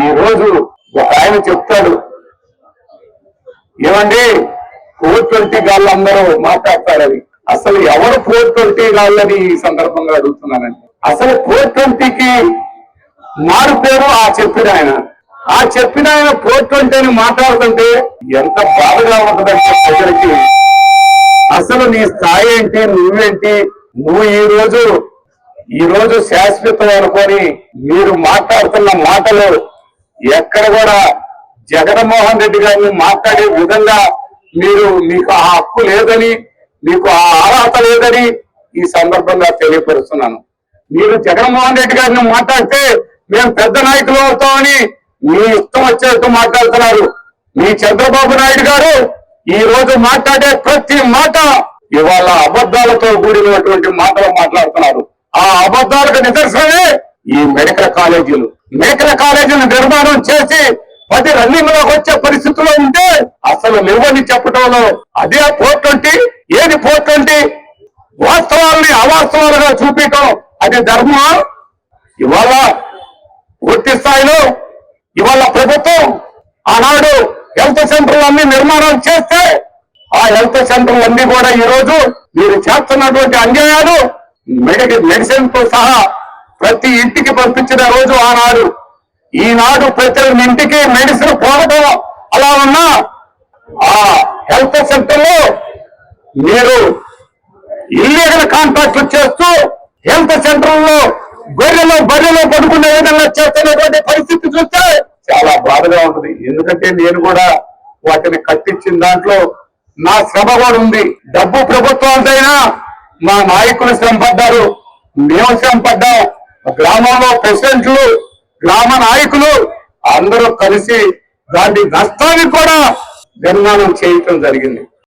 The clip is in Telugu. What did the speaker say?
ఈ రోజు ఒక ఆయన చెప్తాడు, ఏమండి 420 గాళ్ళు అందరూ మాట్లాడతారని. అసలు ఎవరు 420 గాళ్ళని ఈ సందర్భంగా అడుగుతున్నానండి. అసలు 420కి మారు పేరు ఆ చెప్పిన ఆయన 420 అని మాట్లాడుతుంటే ఎంత బాధగా ఉంటుందంటే ప్రజలకి. అసలు నీ స్థాయి ఏంటి, నువ్వేంటి, నువ్వు ఈ రోజు శాశ్వతం అనుకొని మీరు మాట్లాడుతున్న మాటలు ఎక్కడ కూడా జగన్మోహన్ రెడ్డి గారిని మాట్లాడే విధంగా మీకు ఆ హక్కు లేదని, మీకు ఆ అర్హత లేదని ఈ సందర్భంగా తెలియపరుస్తున్నాను. మీరు జగన్మోహన్ రెడ్డి గారిని మాట్లాడితే మేము పెద్ద నాయకులు అవుతామని మీ ఇష్టం వచ్చేట్టు మాట్లాడుతున్నారు. మీ చంద్రబాబు నాయుడు గారు ఈ రోజు మాట్లాడే ప్రతి మాట ఇవాళ అబద్ధాలతో కూడినటువంటి మాటలు మాట్లాడుతున్నారు. ఆ అబద్ధాలకు నిదర్శనమే ఈ మెడికల్ కాలేజీలు నిర్మాణం చేసి 10 రన్నింగ్లోకి వచ్చే పరిస్థితిలో ఉంటే అసలు లేవని చెప్పడంలో అదే 420. ఏది 420? వాస్తవాలని అవాస్తవాలుగా చూపించడం అది ధర్మం. ఇవాళ పూర్తి స్థాయిలో ఇవాళ ప్రభుత్వం ఆనాడు హెల్త్ సెంటర్లన్నీ నిర్మాణం చేస్తే ఆ హెల్త్ సెంటర్లన్నీ కూడా ఈ రోజు మీరు చేస్తున్నటువంటి అన్యాయాలు మెడిసిన్ తో సహా ప్రతి ఇంటికి పంపించిన రోజు ఆనాడు. ఈనాడు ప్రతి ఇంటికి మెడిసిన్ పోవడం అలా ఉన్నా ఆ హెల్త్ సెంటర్ లో మీరు ఇల్లీగల్ కాంట్రాక్ట్లు చేస్తూ హెల్త్ సెంటర్లో బర్రెలో పడుకునే విధంగా చేస్తున్నటువంటి పరిస్థితి చూస్తే చాలా బాధగా ఉంటుంది. ఎందుకంటే నేను కూడా వాటిని కట్టించిన దాంట్లో నా శ్రమ కూడా ఉంది. డబ్బు ప్రభుత్వాలైనా మా నాయకులు శ్రమ పడ్డారు, మేము శ్రమ పడ్డాం. గ్రామంలో ప్రెసిడెంట్లు, గ్రామ నాయకులు అందరూ కలిసి దాని నష్టాన్ని కూడా నిర్మాణం చేయటం జరిగింది.